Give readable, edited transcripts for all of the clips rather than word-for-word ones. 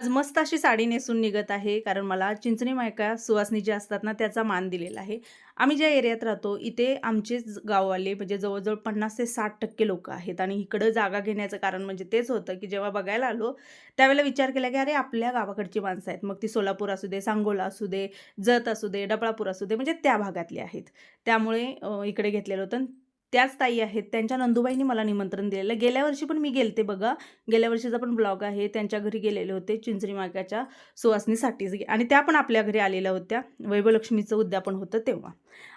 मस्त अशी साडी नेसून निघत आहे, कारण मला चिंचणी मायका सुवासनी जे असतात ना त्याचा मान दिलेला आहे. आम्ही ज्या एरियात राहतो इथे आमचेच गाववाले म्हणजे जवळजवळ 50 ते 60% लोकं आहेत आणि इकडं जागा घेण्याचं कारण म्हणजे तेच होतं, की जेव्हा बघायला आलो त्यावेळेला विचार केला, की अरे आपल्या गावाकडची माणसं आहेत. मग ती सोलापूर असू दे, सांगोला असू दे, जत असू दे, डबळापूर असू दे म्हणजे त्या भागातली आहेत. त्यामुळे इकडे घेतलेलं होतं. त्याच ताई आहेत, त्यांच्या नंदूबाईंनी मला निमंत्रण दिलेलं. गेल्या वर्षी पण मी गेलते बघा. गेल्या वर्षीचा पण ब्लॉग आहे. त्यांच्या घरी गेलेले होते चिंचणी मायकाच्या सुवासनीसाठीच आणि त्या पण आपल्या घरी आलेल्या होत्या. वैभवलक्ष्मीचं उद्यापन होतं तेव्हा.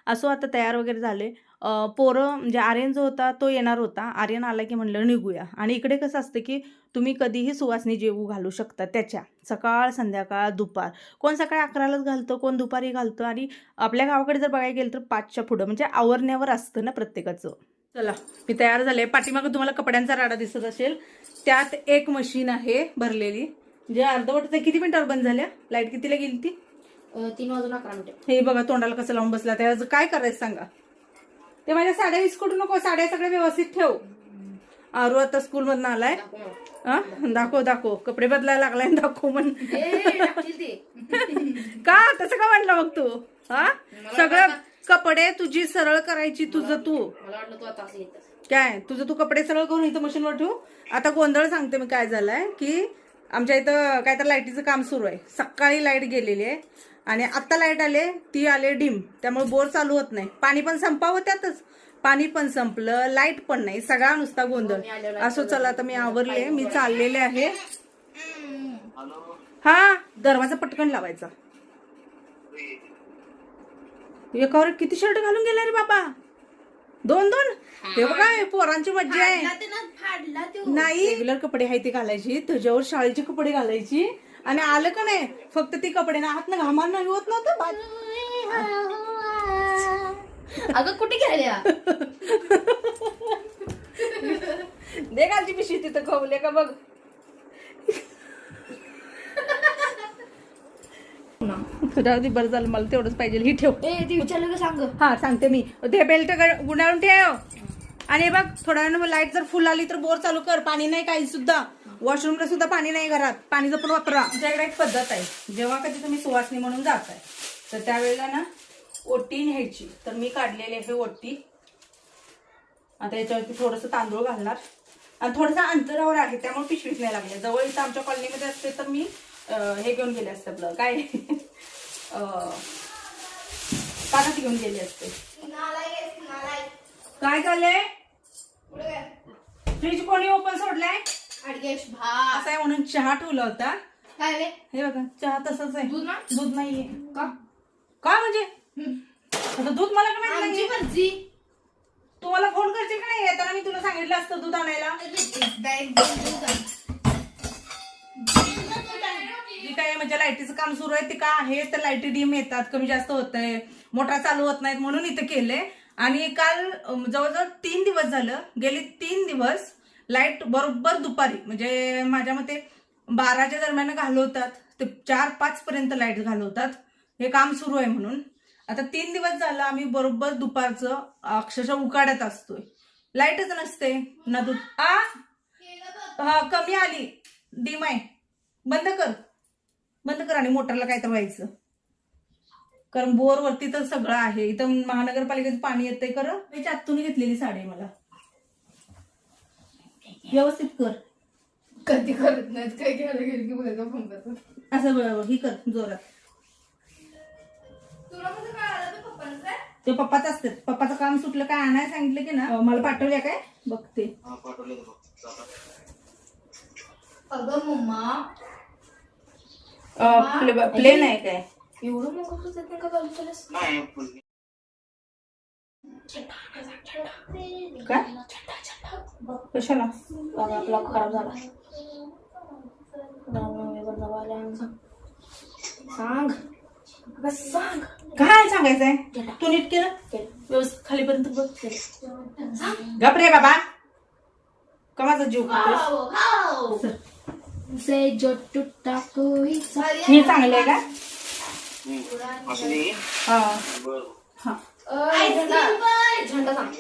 असो आता तयार वगैरे झाले. पोरं म्हणजे आर्यन जो होता तो येणार होता. आर्यन आला की म्हणलं निघूया आणि इकडे कसं असतं की तुम्ही कधीही सुवासनी जेवू घालू शकता त्याच्या. सकाळ, संध्याकाळ, दुपार. कोण सकाळी 11लाच घालतं, कोण दुपारी घालतं आणि आपल्या गावाकडे जर बघायला गेलं तर 5च्या पुढं म्हणजे आवरण्यावर असतं ना प्रत्येकाचं. चला मी तयार झाले. पाठीमागं तुम्हाला कपड्यांचा राडा दिसत असेल. त्यात एक मशीन आहे भरलेली. जे अर्धवट किती मिनिटावर बंद झाल्या? लाईट कितीला गेली ती? 3:11 हे बघा तोंडाला कसं लावून बसला. त्याचं काय करायचं सांगा. ते माझ्या साड्या विस्कटू नको. साड्या सगळ्या व्यवस्थित ठेव. आरू आता स्कूलमधनं आलाय. दाखव दाखव. कपडे बदलायला लागलाय दाखव म्हण. का तसं का म्हणलं मग तू? सगळं कपडे तुझी सरळ करायची तुझं तू. काय तुझं तू कपडे सरळ करून इथं मशीनवर ठेवू. आता गोंधळ सांगते मी काय झालाय की आमच्या इथं काय तर लाईटीचं काम सुरू आहे. सकाळी लाईट गेलेली आहे आणि आत्ता लाईट आले ती आले डिम. त्यामुळे बोर चालू होत नाही. पाणी पण संपावं त्यातच. पाणी पण संपलं, लाईट पण नाही, सगळा नुसता गोंधळ. असो चला आता मी आवरले, मी चाललेले आहे. हा दरवाजा पटकन लावायचा. एकावर किती शर्ट घालून गेला रे बाबा? 2-2. हे बघा पोरांची मज्जा आहे. नाही रेग्युलर कपडे आहे ती घालायची, त्याच्यावर शाळेची कपडे घालायची आणि आलं का नाही फक्त ती कपडे ना हात ना घामान नाही होत नव्हतं. अगं कुठे गेल्या? दे घालची पिशवी तिथं खवले का बघ. राहू दे बरं झालं मला तेवढंच पाहिजे. ही ठेव. विचारलं का सांग. हा सांगते मी. ते बेल्ट गुंडाळून ठेव. आणि बघ थोड्या वेळानं लाईट जर फुल आली तर बोर चालू कर. पाणी नाही काही सुद्धा. वॉशरूमला सुद्धा पाणी नाही घरात. पाणी जपून वापरा. तुमच्याकडे एक पद्धत आहे. जेव्हा कधी तुम्ही सुवासनी म्हणून जाताय तर त्यावेळेला ना ओटी न्यायची. तर मी काढलेली आहे ओटी. आता याच्यावरती थोडंसं तांदूळ घालणार आणि थोडंसं अंतरावर आहे त्यामुळे पिशवीत नाही लागले. जवळ इथं आमच्या कॉलनीमध्ये असते तर मी हे घेऊन गेले असते आपलं काय पानात घेऊन गेले असते. काय झालंय? फ्रीज कोणी ओपन सोडलाय? असं आहे म्हणून चहा ठेवला होता. हे बघा चहा तसंच आहे. दूध नाहीये का म्हणजे आता दूध मला का माहिती. तू मला फोन करशील का नाही येताना? मी तुला सांगितलं असतं दूध आणायला. जी काय म्हणजे लाईटीचं काम सुरू आहे ते का आहे तर लाईटी डीम येतात, कमी जास्त होत आहे, मोटर चालू होत नाहीत म्हणून इथं केलंय. आणि काल जवळजवळ 3 दिवस झालं. गेली 3 दिवस लाईट बरोबर दुपारी म्हणजे माझ्या मते 12च्या दरम्यान घालवतात ते 4-5 पर्यंत लाईट घालवतात. हे काम सुरू आहे म्हणून. आता 3 दिवस झालं आम्ही बरोबर दुपारचं अक्षरशः उकाड्यात असतोय. लाईटच नसते ना. दूध हा कमी आली. डीम आहे. बंद कर आणि मोटरला काय तर व्हायचं. कारण बोर वरती तर सगळं आहे. इथं महानगरपालिकेचं पाणी येतंय. खरं त्याच्या आतून घेतलेली साडी मला व्यवस्थित कर. कधी करत नाहीत काय घ्यायला गेली की बघायचा फोन करतो असं बरोबर ही कर जोरात. तुला कसं कळालं ते पप्पांचं? ते पप्पाच असते. पप्पाचं काम सुटलं काय आणायला सांगितलं की ना मला पाठवल्या काय बघते. अगं मम्मा प्लेन आहे काय? एवढं मोठं होतं का चालू केलंस? काय कशाला? आपला खराब झाला. सांग सांग काय सांगायचंय? तू नीट केलं व्यवस्थित खालीपर्यंत बघ. गपरे बाबा कमाचा जीव खातोस. से जो टूटा कोई हे चांगलं आहे का? झेंडा सांग.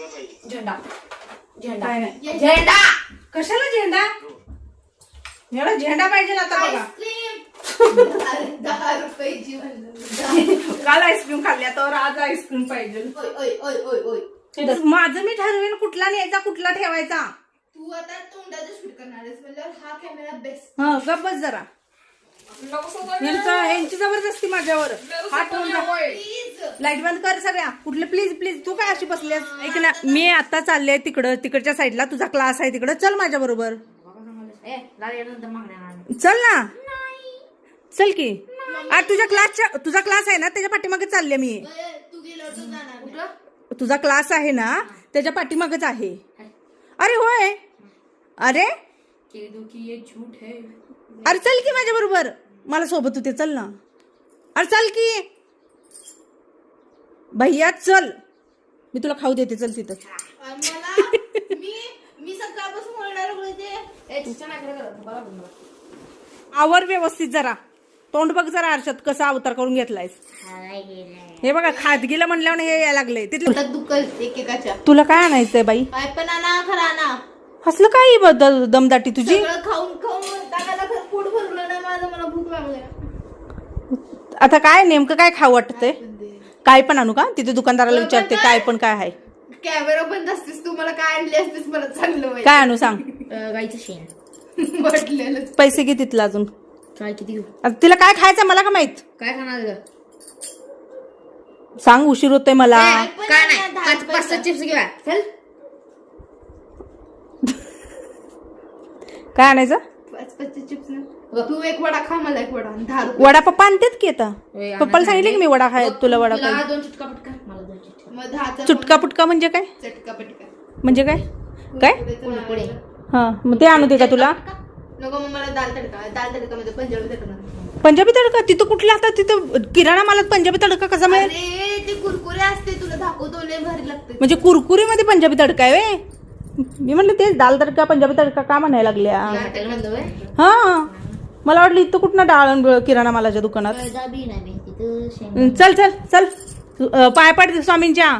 झेंडा काय नाही. झेंडा कशाला झेंडा? एवढा झेंडा पाहिजे आता बघा. 10 रुपयाची म्हणलं. काल आईस्क्रीम खाल्ल्या तर आज आईस्क्रीम पाहिजे. ओय ओय ओय ओय ओय. माझं मी ठरवेन कुठला न्यायचा कुठला ठेवायचा. तू आता तोंडाचं शूट करणार आहेस म्हणल्यावर हा कॅमेरा बेस्ट. हा गप बस जरा. ह्यांची जबरदस्ती माझ्यावर. हात ठेवून जा. प्लीज. लाईट बंद कर सगळ्या. कुठले प्लीज प्लीज. तू काय अशी बसलीस. ऐक ना, मी आता चालले तिकडं तिकडच्या साईडला. तुझा क्लास आहे तिकडं. चल माझ्या बरोबर. चल ना. चल की. तुझा क्लास आहे ना त्याच्या पाठीमागे चालले मी. तू गेल्यावर तू जाणार. तुझा क्लास आहे ना त्याच्या पाठीमागच आहे. अरे होय. अरे अरे चल की माझ्या बरोबर. मला सोबत होते. चल ना. अरे चल की भैया चल. मी तुला खाऊ देते. चल तिथं. मला मी सकाळपासून बोलणार आवर व्यवस्थित जरा. तोंड बघ जरा आरशात कसं अवतार करून घेतलायस. हे बघा खादगीला म्हणल्यावर हे यायला लागलंय तिथलं. दुखल एकेकाच्या. तुला काय आणायचंय बाई. काय पण आणा खरं आणा. असलं काय दमदाटी तुझी. सगळं खाऊन ताकाला पोट भरलं ना माझं. मला भूक लागली. आता काय नेमकं काय खाऊ वाटतंय. काय पण आणू का. तिथे दुकानदाराला विचारते काय पण काय आहे. कॅमेरा बंद असतेस तू. मला काय आणली असतेस मला चांगलं काय आणू सांग. गाईचं शेण. म्हटलेलं. पैसे घे तिथलं अजून. काय किती घेऊ. आता तिला काय खायचं मला का माहित. काय खाणार ग. सांग उशीर होतोय मला. काय नाही 5-6 चिप्स घ्या. चल. काय आणायचं. 5 चिप्स ना. तू एक वडा खा मला एक वडा. 10 रुपये. वडा पप्पा आणतात की आता. पप्पाला सांगितलं की मी वडा खाय तुला वडा खाय. 2 चुटका पटका. मला 2 चुटका. मग 10चा चुटका पुटका म्हणजे काय. चटका पटका म्हणजे काय काय. पुढे. हा मग ते आणू दे का तुला. नको मग मला दाल तडका म्हणजे पंजाबी तडका. पंजाबी तडका तिथं कुठला. आता तिथं किराणा मालात पंजाबी तडका कसा मिळेल. अरे ते कुरकुरे असते तुला दाखवतो लय भारी लागते. म्हणजे कुरकुरीमध्ये पंजाबी तडका आहे व्हय? मी म्हणलं तेच दाल तडका पंजाबी तडका का म्हणायला लागल्या. हॉटेल म्हणतो व्हय. हा मला वाटलं इथं कुठं डाळ किराणा मालाच्या दुकानात. पंजाबी नाही तिथं शेण. चल चल चल पाय पाड स्वामींच्या.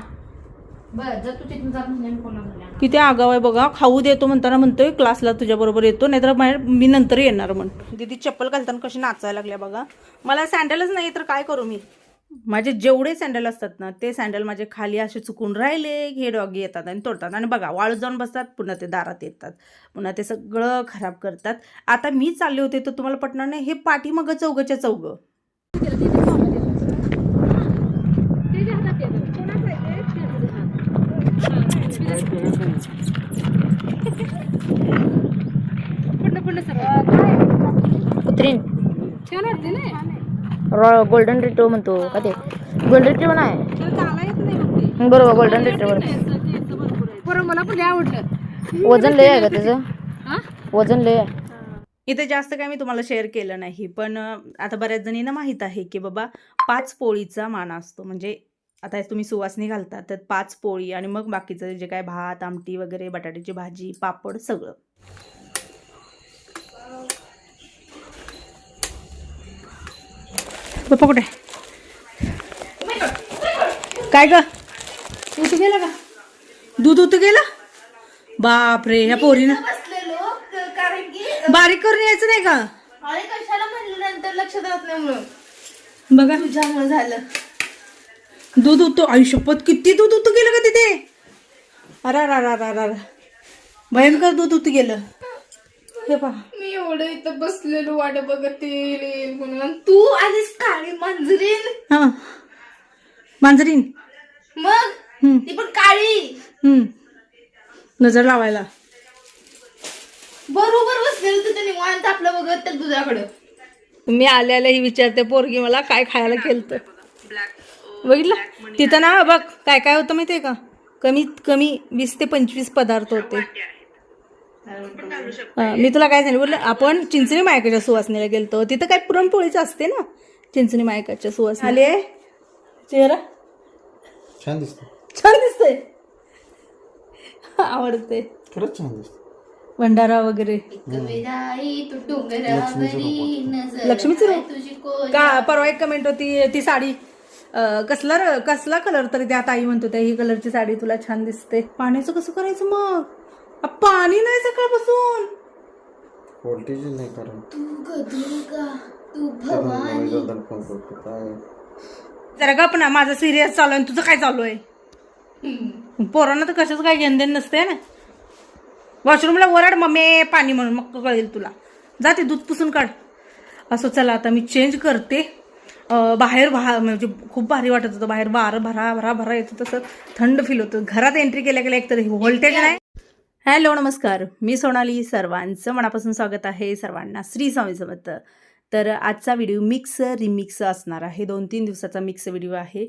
बरं जर तू तिथून जात नाही कोणाला. किती आगाव आहे बघा. खाऊ देतो म्हणताना म्हणतोय क्लासला तुझ्या बरोबर येतो नाहीतर मी नंतर येणार म्हण. दीदी चप्पल घालताना कशी नाचायला लागल्या बघा. मला सँडलच नाही तर काय करू मी. माझे जेवढे सँडल असतात ना ते सँडल माझे खाली असे चुकून राहिले. हे डॉगी येतात आणि तोडतात आणि बघा वाळूत जाऊन बसतात. पुन्हा ते दारात येतात. पुन्हा ते सगळं खराब करतात. आता मी चालले होते तर तुम्हाला पटणार नाही हे पाठीमागं चौघच्या चौघ. कुत्रीन गोल्डन रिट्रीव्हर म्हणतो का ते. गोल्डन रिट्रीव्हर नाही. बरोबर गोल्डन रिट्रीव्हर. मला पण आवडलं. वजन लय आहे का त्याचं. वजन लय आहे. इथे जास्त काय मी तुम्हाला शेअर केलं नाही पण आता बऱ्याच जणींना माहीत आहे की बाबा 5 पोळीचा मान असतो. म्हणजे आता तुम्ही सुवासनी घालता तर 5 पोळी आणि मग बाकीचं जे काय भात आमटी वगैरे बटाट्याची भाजी पापड सगळं. पप्पा कुठे काय ग. उतू गेला का. दूध उतू गेलं. बापरे ह्या पोरीनं बसलेलो कारण की बारीक करून यायचं नाही का. अरे कशाला म्हणलं नंतर लक्षात राहत नाही म्हणून. बघा तुझ्यामुळे झालं. दूध उतू. आयुष्यपत किती दूध उतू गेलं का तिथे. अरा रा रा रा रा भयंकर दूध उतू गेलं. हे पहा मी एवढं इथं बसलेलो वाट बघत येईल म्हणून. तू आलीस काळी मांजरीन. हा मांजरीन. मग ती पण काळी. नजर लावायला बरोबर बसलेलं तिथे निवांत आपलं बघत तर तुझ्याकडं. मी आल्याला ही विचारते पोरगी मला काय खायला केलं. बघितलं तिथं ना बघ काय काय होतं माहितीये का. कमीत कमी 20 ते 25 पदार्थ होते. मी तुला काय सांगितलं बोललं आपण चिंचणी मायकाच्या सुवासनीला गेलतो. तिथं काय पुरणपोळीच असते ना. चिंचणी मायकाच्या सुवासनी आले. चेहरा छान दिसते. छान दिसतंय. आवडते खरंच छान दिसते. भंडारा वगैरे. लक्ष्मीचं रूप का. परवा एक कमेंट होती ती साडी कसला कलर तरी त्या ताई म्हणतो त्या ही कलरची साडी तुला छान दिसते. पाण्याचं कसं करायचं मग. पाणी नाही सकाळपासून. व्होल्टेज नाही कारण तू तू भवानी. फोन करतो काय जरा गप ना, माझं सिरियस चालू आहे, तुझं काय चालू आहे? पोरांना तर कशाच काय घेणदेण नसते ना. वॉशरूमला वराड मम्मी पाणी म्हणून, मग कळेल तुला. जा ते दूध पुसून काढ. असं चला आता मी चेंज करते. बाहेर म्हणजे खूप भारी वाटत होतं, बाहेर वारं भरा भरा भरा येतं, तसं थंड फील होतं. घरात एंट्री केल्या केल्या एकतर व्होल्टेज नाही. हॅलो नमस्कार, मी सोनाली. सर्वांचं मनापासून स्वागत आहे. सर्वांना श्री स्वामी समर्थ. तर आजचा व्हिडिओ मिक्स रिमिक्स असणार आहे. 2-3 दिवसाचा मिक्स व्हिडिओ आहे.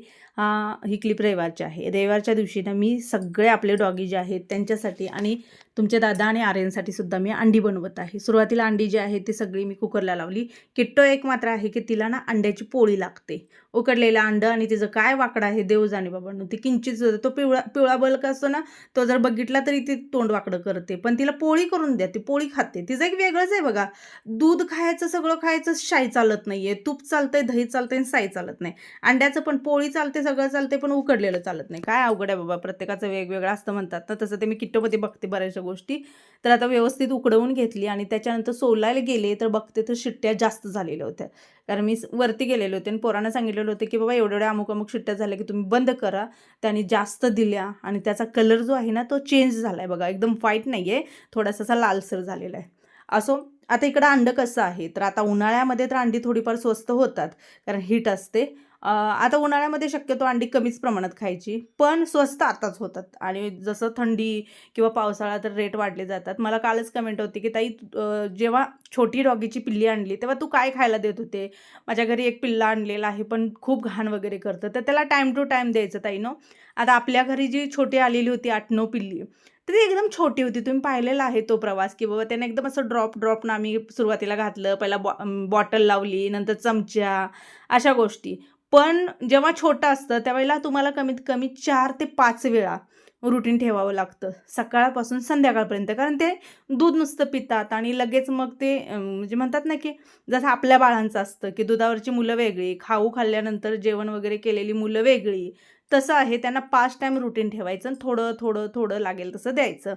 ही क्लिप रविवारची आहे. रविवारच्या दिवशी ना मी सगळे आपले डॉगी जे आहेत त्यांच्यासाठी आणि तुमचे दादा आणि आर्यनसाठी सुद्धा मी अंडी बनवत आहे. सुरुवातीला अंडी जी आहे ती सगळी मी कुकरला लावली. किट्टो एक मात्र आहे की तिला ना अंड्याची पोळी लागते. उकडलेलं अंडं आणि तिचं काय वाकडं आहे देव जाणे बाबांनो. ती किंचित तो पिवळा बल्क असतो ना, तो जर बघितला तरी ती तोंड वाकडं करते. पण तिला पोळी करून द्या, ती पोळी खाते. तिचं एक वेगळंच आहे बघा. दूध खायचं, सगळं खायचं, शाई चालत नाहीये. तूप चालतंय, दही चालतंय आणि साई चालत नाही. अंड्याचं पण पोळी चालते, सगळं चालते, पण उकडलेलं चालत नाही. काय अवघड आहे बाबा, प्रत्येकाचं वेगवेगळं असतं म्हणतात ना. तसं ते मी किट्टोमध्ये बघते बऱ्याचशा गोष्टी. तर आता व्यवस्थित उकडवून घेतली आणि त्याच्यानंतर सोलायला गेले तर बघते तर शिट्ट्या जास्त झालेल्या होत्या. कारण मी वरती गेलेले होते आणि पोरांना सांगितलेलं होतं की बाबा एवढ्या अमुक शिट्ट्या झाल्या की तुम्ही बंद करा. त्यांनी जास्त दिल्या आणि त्याचा कलर जो आहे ना तो चेंज झाला आहे बघा. एकदम व्हाईट नाही आहे, थोडासा असा लालसर झालेला आहे. असो, आता इकडं अंडं कसं आहे तर आता उन्हाळ्यामध्ये तर अंडी थोडीफार स्वस्त होतात कारण हीट असते. आता उन्हाळ्यामध्ये शक्यतो अंडी कमीच प्रमाणात खायची, पण स्वस्त आताच होतात. आणि जसं थंडी किंवा पावसाळा तर रेट वाढले जातात. मला कालच कमेंट होती की ताई जेव्हा छोटी डॉगीची पिल्ली आणली तेव्हा तू काय खायला देत होते? माझ्या घरी एक पिल्ला आणलेला आहे पण खूप घाण वगैरे करतं, तर त्याला टाईम टू टाईम द्यायचं ताई नो. आता आपल्या घरी जी छोटी आलेली होती 8-9 पिल्ली, तर ती एकदम छोटी होती. तुम्ही पाहिलेला आहे तो प्रवास की बाबा त्याने एकदम असं ड्रॉपनं आम्ही सुरुवातीला घातलं. पहिला बॉटल लावली, नंतर चमचा, अशा गोष्टी. पण जेव्हा छोटं असतं त्यावेळेला तुम्हाला कमीत कमी 4 ते 5 वेळा रुटीन ठेवावं लागतं, सकाळपासून संध्याकाळपर्यंत. कारण ते दूध नुसतं पितात आणि लगेच मग ते म्हणजे म्हणतात ना की जसं आपल्या बाळांचं असतं की दुधावरची मुलं वेगळी, खाऊ खाल्ल्यानंतर जेवण वगैरे केलेली मुलं वेगळी. तसं आहे, त्यांना 5 टाईम रुटीन ठेवायचं आणि थोडं थोडं थोडं लागेल तसं द्यायचं.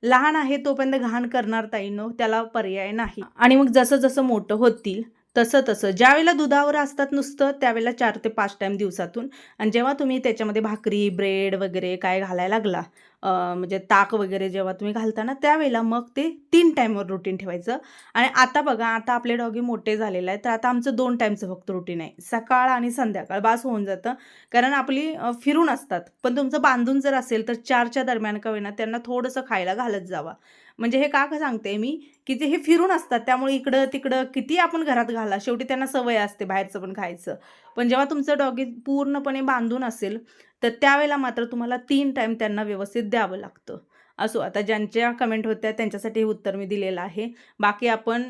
लहान आहे तोपर्यंत घाण करणार ताईनो, त्याला पर्याय नाही. आणि मग जसं जसं मोठं होतील तसं ज्यावेळेला दुधावर असतात नुसतं त्यावेळेला 4 ते 5 टाईम दिवसातून. आणि जेव्हा तुम्ही त्याच्यामध्ये भाकरी, ब्रेड वगैरे काय घालायला लागला, म्हणजे ताक वगैरे जेव्हा तुम्ही घालता ना त्यावेळेला मग ते 3 टाईमवर रुटीन ठेवायचं. आणि आता बघा, आता आपले डॉगी मोठे झालेले आहेत तर आता आमचं 2 टाईमचं फक्त रुटीन आहे. सकाळ आणि संध्याकाळ बास होऊन जातं. कारण आपली फिरून असतात. पण तुमचं बांधून जर असेल तर 4च्या दरम्यान का होईना त्यांना थोडंसं खायला घालत जावा. म्हणजे हे का सांगते मी की ते हे फिरून असतात, त्यामुळे इकडं तिकडं किती आपण घरात घाला, शेवटी त्यांना सवय असते बाहेरचं पण खायचं. पण जेव्हा तुमचं डॉगी पूर्णपणे बांधून असेल तर त्यावेळेला मात्र तुम्हाला 3 टाईम त्यांना व्यवस्थित द्यावं लागतं. असो, आता ज्यांच्या कमेंट होत्या त्यांच्यासाठी हे उत्तर मी दिलेलं आहे. बाकी आपण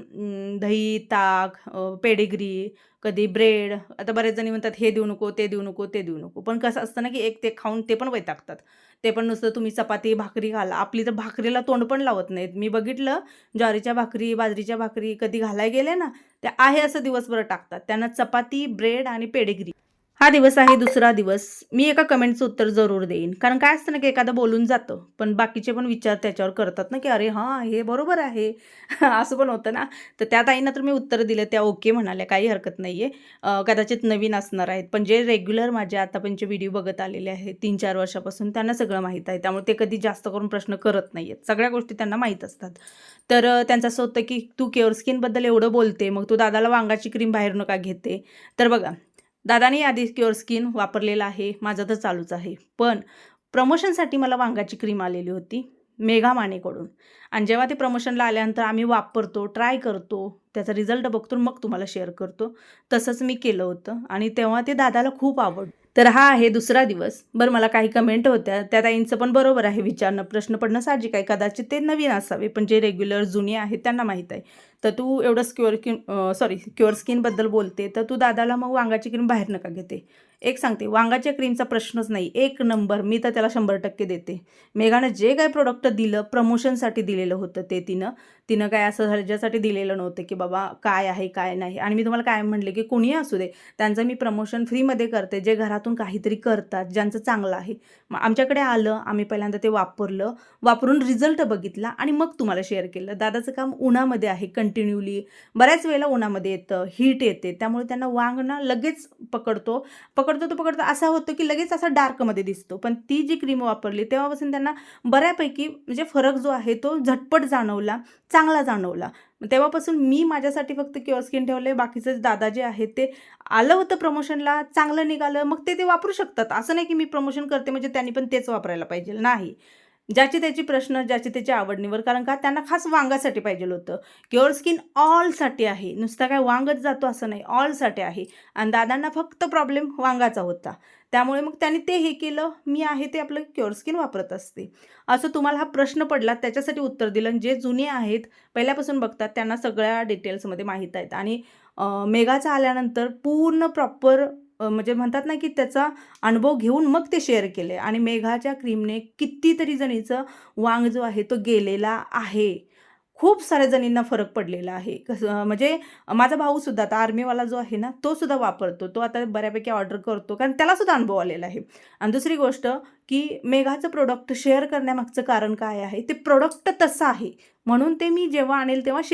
दही, ताक, पेडिग्री, कधी ब्रेड, आता बरेच जणी म्हणतात हे देऊ नको, ते देऊ नको, ते देऊ नको. पण कसं असतं ना की एक ते खाऊन ते पण वैतागतात. ते पण नुसतं तुम्ही चपाती भाकरी घाला, आपली तर भाकरीला तोंड पण लावत नाहीत. मी बघितलं ज्वारीच्या भाकरी, बाजरीच्या भाकरी कधी घालाय गेले ना, त्या आहे असं दिवसभर टाकतात. त्यांना चपाती, ब्रेड आणि पेडिग्री. हा दिवस आहे दुसरा दिवस. मी एका कमेंटचं उत्तर जरूर देईन. कारण काय असतं ना की एखादं बोलून जातं पण बाकीचे पण विचार त्याच्यावर करतात ना की अरे हां हे बरोबर आहे असं पण होतं ना. तर त्या ताईंना तर मी उत्तर दिलं, त्या ओके म्हणाल्या, काही हरकत नाही आहे. कदाचित नवीन असणार आहेत पण जे रेग्युलर माझे आतापर्यंतचे व्हिडिओ बघत आलेले आहेत 3-4 वर्षापासून, त्यांना सगळं माहीत आहे. त्यामुळे ते कधी जास्त करून प्रश्न करत नाही आहेत. सगळ्या गोष्टी त्यांना माहीत असतात. तर त्यांचं असं होतं की तू केअर स्किनबद्दल एवढं बोलते, मग तू दादाला वांगाची क्रीम बाहेरून का घेते? तर बघा, दादाने आधी क्युअर स्किन वापरलेला आहे, माझं तर चालूच आहे. पण प्रमोशनसाठी मला वांगाची क्रीम आलेली होती मेघा मानेकडून. आणि जेव्हा ते प्रमोशनला आल्यानंतर आम्ही वापरतो, ट्राय करतो, त्याचा रिझल्ट बघतो, मग तुम्हाला शेअर करतो. तसंच मी केलं होतं आणि तेव्हा ते दादाला खूप आवडलं. तर हा आहे दुसरा दिवस. बरं, मला काही कमेंट होत्या, त्या ताईंचं पण बरोबर आहे, विचारणं प्रश्न पडणं साहजिक आहे. कदाचित ते नवीन असावे पण जे रेग्युलर जुने आहेत त्यांना माहीत आहे. तर तू एवढं क्युअर स्किनबद्दल बोलते तर तू दादाला मग वांगाची क्रीम बाहेर नका घेते. एक सांगते, वांगाच्या क्रीमचा प्रश्नच नाही, 1 नंबर. मी तर त्याला 100% देते. मेघानं जे काही प्रोडक्ट दिलं प्रमोशनसाठी दिलेलं दिलेलं होतं ते तिनं काय असं ह्याच्यासाठी दिलेलं नव्हतं की बाबा काय आहे काय नाही. आणि मी तुम्हाला काय म्हणले की कोणीही असू दे त्यांचं मी प्रमोशन फ्रीमध्ये करते, जे घरातून काहीतरी करतात, ज्यांचं चांगलं आहे. मग आमच्याकडे आलं, आम्ही पहिल्यांदा ते वापरलं, वापरून रिझल्ट बघितला आणि मग तुम्हाला शेअर केलं. दादाचं काम उन्हामध्ये आहे कंटिन्यूली, बऱ्याच वेळेला उन्हामध्ये येतं, हीट येते, त्यामुळे त्यांना वांग ना लगेच पकडतो असा होतो की लगेच असा डार्कमध्ये दिसतो. पण ती जी क्रीम वापरली तेव्हापासून त्यांना बऱ्यापैकी म्हणजे फरक जो आहे तो झटपट जाणवला, चांगला जाणवला. तेव्हापासून मी माझ्यासाठी फक्त क्युअर स्किन ठेवले. बाकीचे दादा जे आहेत ते आलं होतं प्रमोशनला, चांगलं निघालं, मग ते वापरू शकतात. असं नाही की मी प्रमोशन करते म्हणजे त्यांनी पण तेच वापरायला पाहिजे, नाही. ज्याची त्याची प्रश्न, ज्याची त्याची आवड-निवड. कारण का त्यांना खास वांगासाठी पाहिजे होतं. क्युअर स्किन ऑलसाठी आहे, नुसता काय वांगच जातो असं नाही, ऑलसाठी आहे. आणि दादांना फक्त प्रॉब्लेम वांगाचा होता, त्यामुळे मग त्यांनी ते हे केलं. मी आहे ते आपलं क्युअर स्किन वापरत असते. असं तुम्हाला हा प्रश्न पडला त्याच्यासाठी उत्तर दिलं. जे जुने आहेत, पहिल्यापासून बघतात, त्यांना सगळ्या डिटेल्समध्ये माहीत आहेत. आणि मेघाचा आल्यानंतर पूर्ण प्रॉपर म्हणजे म्हणतात ना की त्याचा अनुभव घेऊन मग ते शेअर केले. आणि मेघाच्या क्रीमने कितीतरी जणीचं वांग जो आहे तो गेलेला आहे. खूप साऱ्या जणींना फरक पडलेला आहे. कसं म्हणजे माझा भाऊसुद्धा आता आर्मीवाला जो आहे ना, तो सुद्धा वापरतो. तो आता बऱ्यापैकी ऑर्डर करतो, कारण त्यालासुद्धा अनुभव आलेला आहे. आणि दुसरी गोष्ट की मेघाचं प्रोडक्ट शेअर करण्यामागचं कारण काय आहे, ते प्रोडक्ट तसं आहे म्हणून ते मी जेव्हा आणेल तेव्हा शेअर